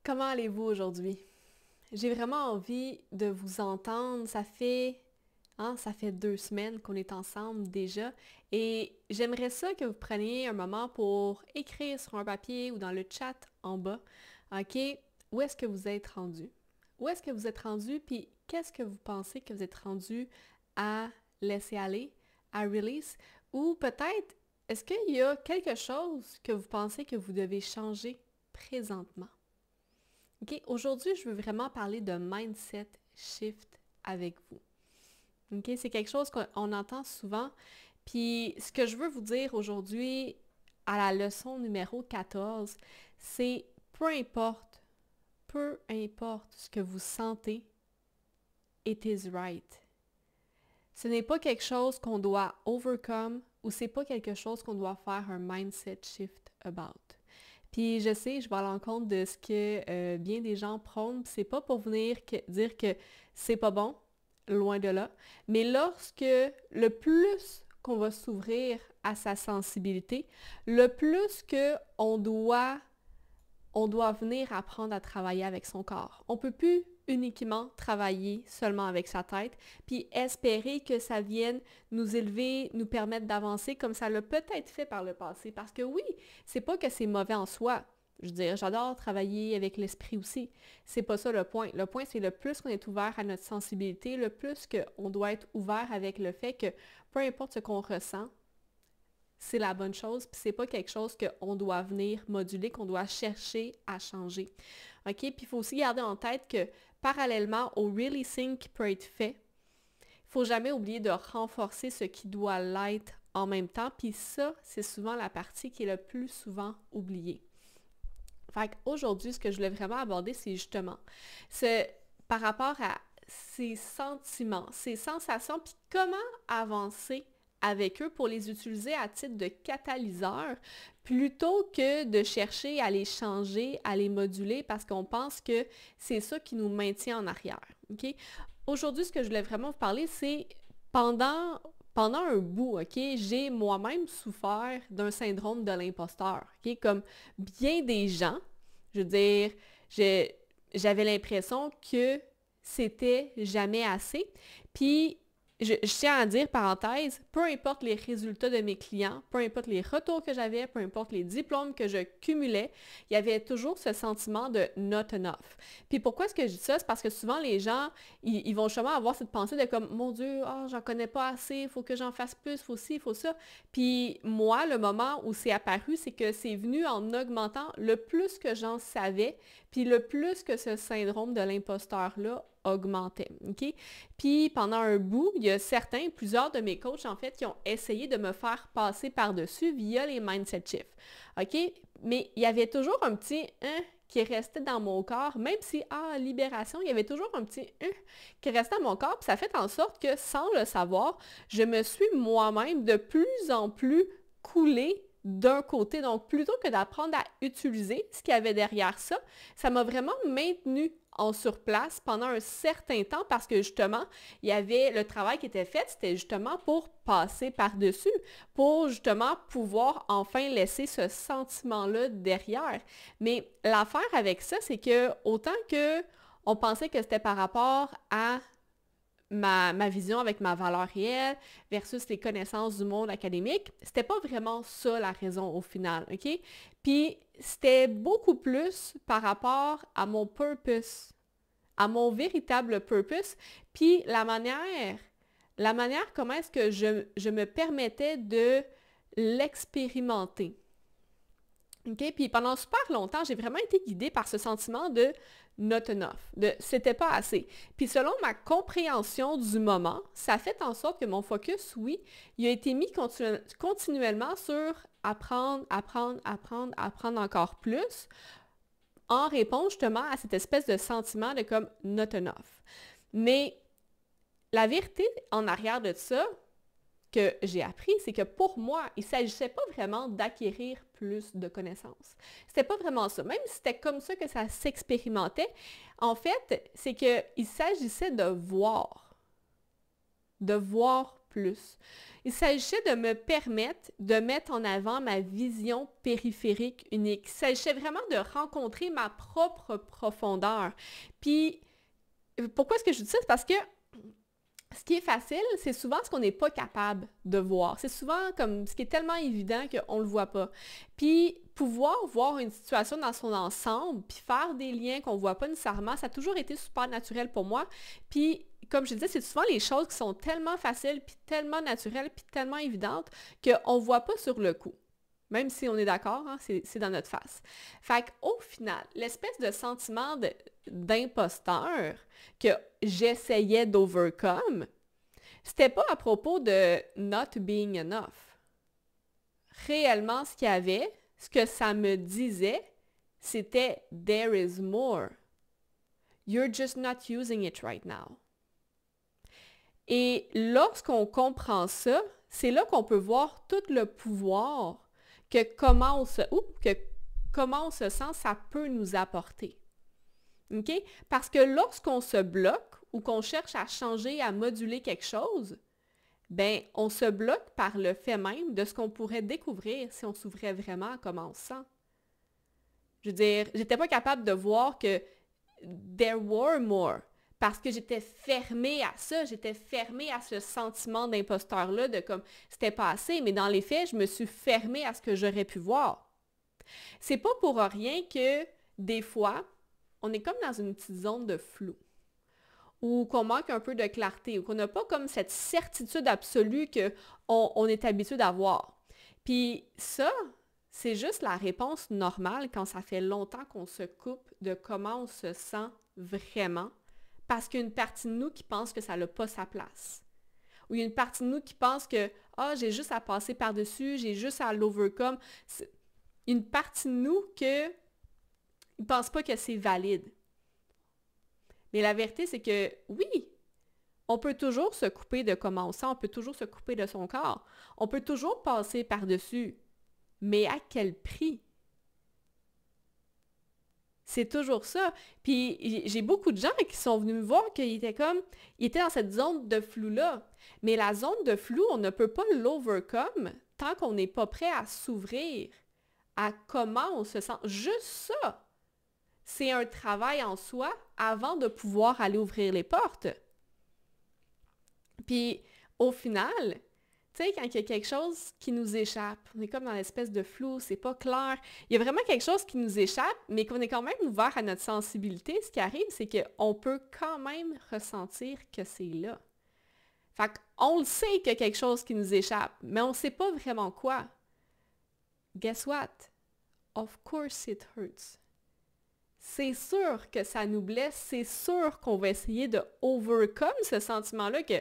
Comment allez-vous aujourd'hui? J'ai vraiment envie de vous entendre. Ça fait 2 semaines qu'on est ensemble déjà et j'aimerais ça que vous preniez un moment pour écrire sur un papier ou dans le chat en bas, OK? Où est-ce que vous êtes rendu? Où est-ce que vous êtes rendu? Puis qu'est-ce que vous pensez que vous êtes rendu à laisser aller, à release? Ou peut-être, est-ce qu'il y a quelque chose que vous pensez que vous devez changer présentement? OK, aujourd'hui, je veux vraiment parler de mindset shift avec vous. OK, c'est quelque chose qu'on entend souvent. Puis ce que je veux vous dire aujourd'hui à la leçon numéro 14, c'est peu importe ce que vous sentez, it is right. Ce n'est pas quelque chose qu'on doit overcome ou c'est pas quelque chose qu'on doit faire un mindset shift about. Puis je sais, je vais à l'encontre de ce que bien des gens prônent, c'est pas pour venir dire que c'est pas bon, loin de là, mais lorsque le plus qu'on va s'ouvrir à sa sensibilité, le plus que on doit venir apprendre à travailler avec son corps. On peut plus uniquement travailler seulement avec sa tête, puis espérer que ça vienne nous élever, nous permettre d'avancer comme ça l'a peut-être fait par le passé. Parce que oui, c'est pas que c'est mauvais en soi. Je veux dire, j'adore travailler avec l'esprit aussi. C'est pas ça le point. Le point, c'est le plus qu'on est ouvert à notre sensibilité, le plus qu'on doit être ouvert avec le fait que peu importe ce qu'on ressent, c'est la bonne chose, puis c'est pas quelque chose qu'on doit venir moduler, qu'on doit chercher à changer. OK? Puis il faut aussi garder en tête que parallèlement au releasing qui peut être fait, il faut jamais oublier de renforcer ce qui doit l'être en même temps, puis ça, c'est souvent la partie qui est le plus souvent oubliée. Fait qu'aujourd'hui, ce que je voulais vraiment aborder, c'est justement par rapport à ces sentiments, ces sensations, puis comment avancer avec eux pour les utiliser à titre de catalyseur plutôt que de chercher à les changer, à les moduler parce qu'on pense que c'est ça qui nous maintient en arrière. OK? Aujourd'hui, ce que je voulais vraiment vous parler, c'est pendant un bout, OK, j'ai moi-même souffert d'un syndrome de l'imposteur, OK? Comme bien des gens, je veux dire, j'avais l'impression que c'était jamais assez. Puis, je tiens à dire, parenthèse, peu importe les résultats de mes clients, peu importe les retours que j'avais, peu importe les diplômes que je cumulais, il y avait toujours ce sentiment de not enough. Puis pourquoi est-ce que je dis ça? C'est parce que souvent les gens, ils vont justement avoir cette pensée de comme, mon Dieu, j'en connais pas assez, il faut que j'en fasse plus, il faut ci, il faut ça. Puis moi, le moment où c'est apparu, c'est que c'est venu en augmentant le plus que j'en savais, puis le plus que ce syndrome de l'imposteur-là augmentait, OK? Puis pendant un bout, il y a plusieurs de mes coachs en fait, qui ont essayé de me faire passer par-dessus via les mindset shifts, OK? Mais il y avait toujours un petit « qui restait dans mon corps, même si, libération, il y avait toujours un petit « qui restait dans mon corps, puis ça fait en sorte que, sans le savoir, je me suis moi-même de plus en plus coulée d'un côté. Donc, plutôt que d'apprendre à utiliser ce qu'il y avait derrière ça, ça m'a vraiment maintenu en surplace pendant un certain temps parce que justement, il y avait le travail qui était fait, c'était justement pour passer par-dessus, pour justement pouvoir enfin laisser ce sentiment-là derrière. Mais l'affaire avec ça, c'est que autant que on pensait que c'était par rapport à ma vision avec ma valeur réelle versus les connaissances du monde académique, c'était pas vraiment ça la raison au final, OK? Puis c'était beaucoup plus par rapport à mon purpose, à mon véritable purpose, puis la manière comment est-ce que je me permettais de l'expérimenter. OK? Puis pendant super longtemps, j'ai vraiment été guidée par ce sentiment de not enough, de c'était pas assez. Puis selon ma compréhension du moment, ça fait en sorte que mon focus, oui, il a été mis continuellement sur apprendre encore plus en réponse justement à cette espèce de sentiment de comme not enough. Mais la vérité en arrière de ça, que j'ai appris, c'est que pour moi, il ne s'agissait pas vraiment d'acquérir plus de connaissances. C'était pas vraiment ça. Même si c'était comme ça que ça s'expérimentait, en fait, c'est qu'il s'agissait de voir plus. Il s'agissait de me permettre de mettre en avant ma vision périphérique unique. Il s'agissait vraiment de rencontrer ma propre profondeur. Puis, pourquoi est-ce que je dis ça? C'est parce que ce qui est facile, c'est souvent ce qu'on n'est pas capable de voir. C'est souvent comme ce qui est tellement évident qu'on ne le voit pas. Puis, pouvoir voir une situation dans son ensemble, puis faire des liens qu'on ne voit pas nécessairement, ça a toujours été super naturel pour moi. Puis, comme je disais, c'est souvent les choses qui sont tellement faciles, puis tellement naturelles, puis tellement évidentes qu'on ne voit pas sur le coup. Même si on est d'accord, hein, c'est dans notre face. Fait qu'au final, l'espèce de sentiment d'imposteur que j'essayais d'overcome, c'était pas à propos de not being enough. Réellement, ce qu'il y avait, ce que ça me disait, c'était there is more. You're just not using it right now. Et lorsqu'on comprend ça, c'est là qu'on peut voir tout le pouvoir que comment on se sent, ça peut nous apporter. OK? Parce que lorsqu'on se bloque ou qu'on cherche à changer, à moduler quelque chose, ben on se bloque par le fait même de ce qu'on pourrait découvrir si on s'ouvrait vraiment à comment on se sent. Je veux dire, j'étais pas capable de voir que there were more. Parce que j'étais fermée à ça, j'étais fermée à ce sentiment d'imposteur-là, de comme, c'était pas assez, mais dans les faits, je me suis fermée à ce que j'aurais pu voir. C'est pas pour rien que, des fois, on est comme dans une petite zone de flou, ou qu'on manque un peu de clarté, ou qu'on n'a pas comme cette certitude absolue qu'on est habitué d'avoir. Puis ça, c'est juste la réponse normale quand ça fait longtemps qu'on se coupe de comment on se sent vraiment, parce qu'il y a une partie de nous qui pense que ça n'a pas sa place. Ou il y a une partie de nous qui pense que « Ah, j'ai juste à passer par-dessus, j'ai juste à l'overcome. » Une partie de nous qui ne pense pas que c'est valide. Mais la vérité, c'est que oui, on peut toujours se couper de comment on sent, on peut toujours se couper de son corps. On peut toujours passer par-dessus. Mais à quel prix? C'est toujours ça. Puis j'ai beaucoup de gens qui sont venus me voir qu'ils étaient dans cette zone de flou-là. Mais la zone de flou, on ne peut pas l'overcome tant qu'on n'est pas prêt à s'ouvrir à comment on se sent. Juste ça, c'est un travail en soi avant de pouvoir aller ouvrir les portes. Puis au final, tu sais, quand il y a quelque chose qui nous échappe, on est comme dans l'espèce de flou, c'est pas clair. Il y a vraiment quelque chose qui nous échappe, mais qu'on est quand même ouvert à notre sensibilité. Ce qui arrive, c'est qu'on peut quand même ressentir que c'est là. Fait qu'on le sait qu'il y a quelque chose qui nous échappe, mais on ne sait pas vraiment quoi. Guess what? Of course it hurts. C'est sûr que ça nous blesse, c'est sûr qu'on va essayer de overcome ce sentiment-là que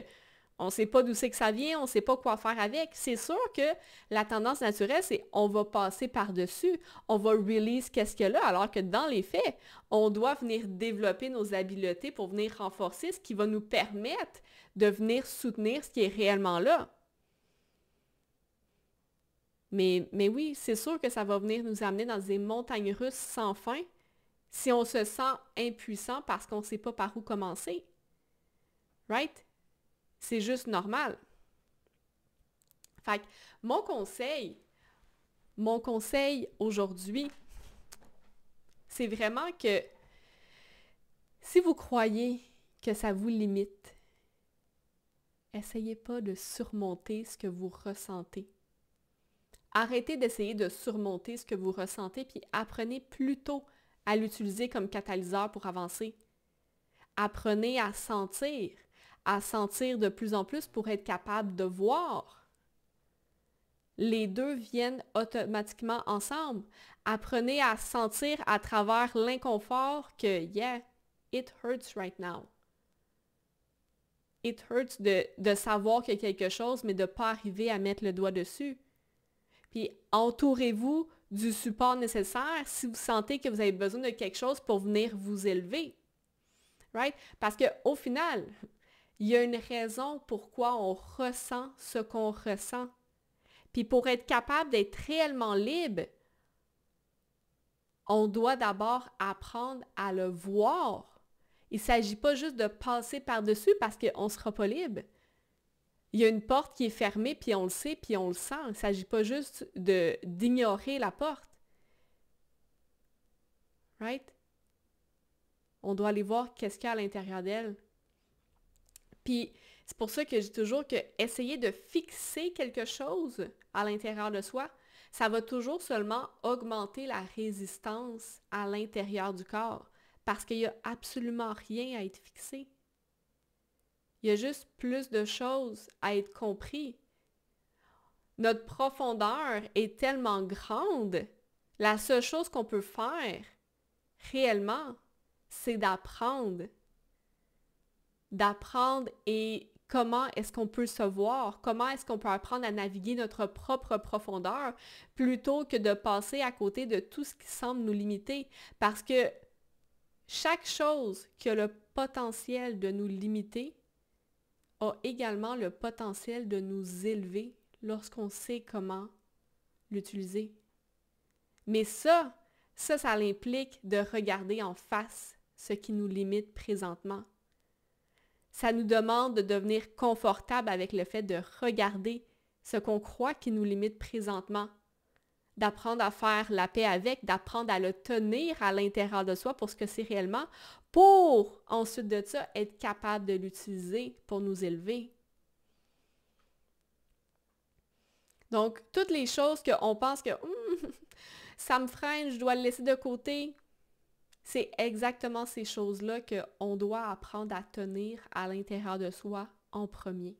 on ne sait pas d'où c'est que ça vient, on ne sait pas quoi faire avec. C'est sûr que la tendance naturelle, c'est on va passer par-dessus, on va release qu'est-ce qu'il y a là, alors que dans les faits, on doit venir développer nos habiletés pour venir renforcer ce qui va nous permettre de venir soutenir ce qui est réellement là. Mais oui, c'est sûr que ça va venir nous amener dans des montagnes russes sans fin si on se sent impuissant parce qu'on ne sait pas par où commencer. Right? C'est juste normal. Fait que mon conseil aujourd'hui, c'est vraiment que si vous croyez que ça vous limite, essayez pas de surmonter ce que vous ressentez. Arrêtez d'essayer de surmonter ce que vous ressentez, puis apprenez plutôt à l'utiliser comme catalyseur pour avancer. Apprenez à sentir de plus en plus pour être capable de voir. Les deux viennent automatiquement ensemble. Apprenez à sentir à travers l'inconfort que, yeah, it hurts right now. It hurts de savoir qu'il y a quelque chose, mais de ne pas arriver à mettre le doigt dessus. Puis entourez-vous du support nécessaire si vous sentez que vous avez besoin de quelque chose pour venir vous élever. Right? Parce qu'au final, il y a une raison pourquoi on ressent ce qu'on ressent. Puis pour être capable d'être réellement libre, on doit d'abord apprendre à le voir. Il ne s'agit pas juste de passer par-dessus parce qu'on ne sera pas libre. Il y a une porte qui est fermée, puis on le sait, puis on le sent. Il ne s'agit pas juste d'ignorer la porte. Right? On doit aller voir qu'est-ce qu'il y a à l'intérieur d'elle. Puis, c'est pour ça que je dis toujours que essayer de fixer quelque chose à l'intérieur de soi, ça va toujours seulement augmenter la résistance à l'intérieur du corps, parce qu'il n'y a absolument rien à être fixé. Il y a juste plus de choses à être compris. Notre profondeur est tellement grande, la seule chose qu'on peut faire réellement, c'est d'apprendre. D'apprendre et comment est-ce qu'on peut se voir, comment est-ce qu'on peut apprendre à naviguer notre propre profondeur plutôt que de passer à côté de tout ce qui semble nous limiter. Parce que chaque chose qui a le potentiel de nous limiter a également le potentiel de nous élever lorsqu'on sait comment l'utiliser. Mais ça implique de regarder en face ce qui nous limite présentement. Ça nous demande de devenir confortable avec le fait de regarder ce qu'on croit qui nous limite présentement, d'apprendre à faire la paix avec, d'apprendre à le tenir à l'intérieur de soi pour ce que c'est réellement, pour ensuite de ça être capable de l'utiliser pour nous élever. Donc, toutes les choses qu'on pense que ça me freine, je dois le laisser de côté, c'est exactement ces choses-là qu'on doit apprendre à tenir à l'intérieur de soi en premier.